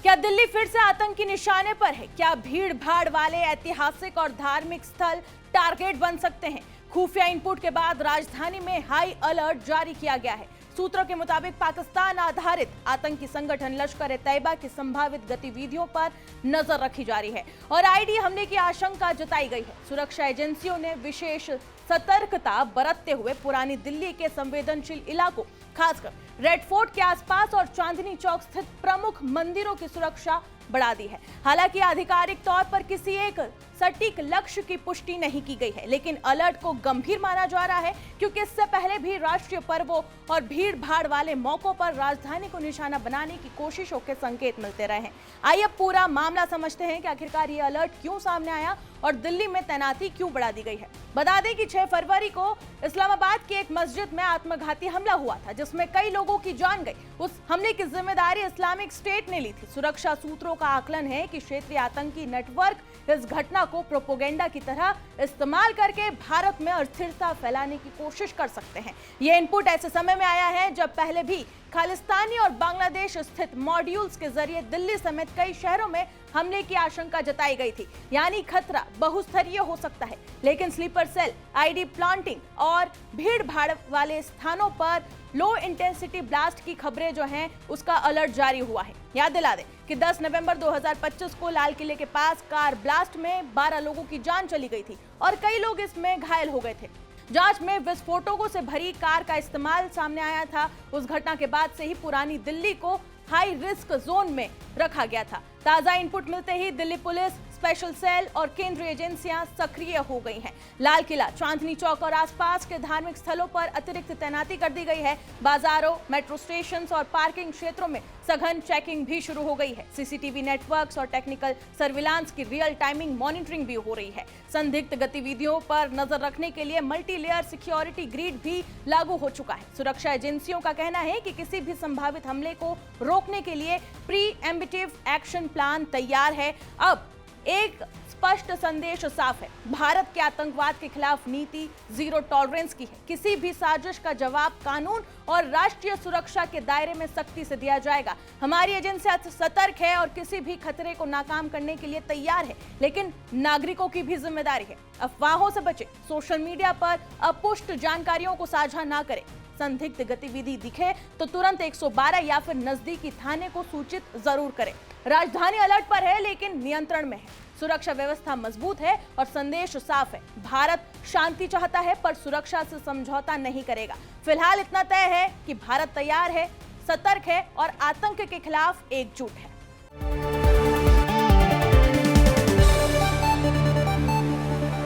क्या दिल्ली फिर से आतंकी निशाने पर है? क्या भीड़ भाड़ वाले ऐतिहासिक और धार्मिक स्थल टारगेट बन सकते हैं? खुफिया इनपुट के बाद राजधानी में हाई अलर्ट जारी किया गया है। सूत्रों के मुताबिक पाकिस्तान आधारित आतंकी संगठन लश्कर-ए-तैयबा की संभावित गतिविधियों पर नजर रखी जा रही है और आईडी हमले की आशंका जताई गई है। सुरक्षा एजेंसियों ने विशेष सतर्कता बरतते हुए पुरानी दिल्ली के संवेदनशील इलाकों, खासकर रेड फोर्ट के आसपास और चांदनी चौक स्थित प्रमुख मंदिरों की सुरक्षा बढ़ा दी है। हालांकि आधिकारिक तौर पर किसी एक सटीक लक्ष्य की पुष्टि नहीं की गई है, लेकिन अलर्ट को गंभीर माना जा रहा है क्योंकि इससे पहले भी राष्ट्रीय पर्वों और भीड़ भाड़ वाले मौकों पर राजधानी को निशाना बनाने की कोशिशों के संकेत मिलते रहे हैं। आइए पूरा मामला समझते हैं कि आखिरकार ये अलर्ट क्यों सामने आया और दिल्ली में तैनाती क्यों बढ़ा दी गई है। बता दें कि 6 फरवरी को इस्लामाबाद की एक मस्जिद में आत्मघाती हमला हुआ था, जिसमें कई लोगों की जान गई। उस हमले की जिम्मेदारी इस्लामिक स्टेट ने ली थी। सुरक्षा सूत्रों का आकलन है कि क्षेत्रीय आतंकी नेटवर्क इस घटना को प्रोपेगेंडा की तरह इस्तेमाल करके भारत में अस्थिरता फैलाने की कोशिश कर सकते हैं। यह इनपुट ऐसे समय में आया है जब पहले भी खालिस्तानी और बांग्लादेश स्थित मॉड्यूल्स के जरिए दिल्ली समेत कई शहरों में हमले की आशंका जताई गई थी। यानी खतरा बहुस्तरीय हो सकता है, लेकिन स्लीपर सेल, आईडी प्लांटिंग और भीड़ भाड़ वाले स्थानों पर लो इंटेंसिटी ब्लास्ट की खबरें जो हैं उसका अलर्ट जारी हुआ है। याद दिला दें कि 10 नवंबर 2025 को लाल किले के पास कार ब्लास्ट में 12 लोगों की जान चली गई थी और कई लोग इसमें घायल हो गए थे। जांच में विस्फोटकों से भरी कार का इस्तेमाल सामने आया था। उस घटना के बाद से ही पुरानी दिल्ली को हाई रिस्क जोन में रखा गया था। ताजा इनपुट मिलते ही दिल्ली पुलिस, स्पेशल सेल और केंद्रीय एजेंसियां सक्रिय हो गई हैं। लाल किला, चांदनी चौक और आसपास के धार्मिक स्थलों पर अतिरिक्त तैनाती कर दी गई है। बाजारों, मेट्रो स्टेशन और पार्किंग क्षेत्रों में सघन चेकिंग भी शुरू हो गई है। सीसीटीवी नेटवर्क्स और टेक्निकल सर्विलांस की रियल टाइमिंग मॉनिटरिंग भी हो रही है। संदिग्ध गतिविधियों पर नजर रखने के लिए मल्टी लेयर सिक्योरिटी ग्रिड भी लागू हो चुका है। सुरक्षा एजेंसियों का कहना है कि किसी भी संभावित हमले को रोकने के लिए प्री एम्बिटिव एक्शन प्लान तैयार है। अब एक स्पष्ट संदेश साफ है, भारत के आतंकवाद के खिलाफ नीति जीरो टॉलरेंस की है। किसी भी साजिश का जवाब कानून और राष्ट्रीय सुरक्षा के दायरे में सख्ती से दिया जाएगा। हमारी एजेंसियां सतर्क है और किसी भी खतरे को नाकाम करने के लिए तैयार है, लेकिन नागरिकों की भी जिम्मेदारी है। अफवाहों से बचें, सोशल मीडिया पर अपुष्ट जानकारियों को साझा ना करें। संदिग्ध गतिविधि दिखे तो तुरंत 112 या फिर नजदीकी थाने को सूचित जरूर करें। राजधानी अलर्ट पर है, लेकिन नियंत्रण में है। सुरक्षा व्यवस्था मजबूत है और संदेश साफ है, भारत शांति चाहता है पर सुरक्षा से समझौता नहीं करेगा। फिलहाल इतना तय है कि भारत तैयार है, सतर्क है और आतंक के खिलाफ एकजुट है।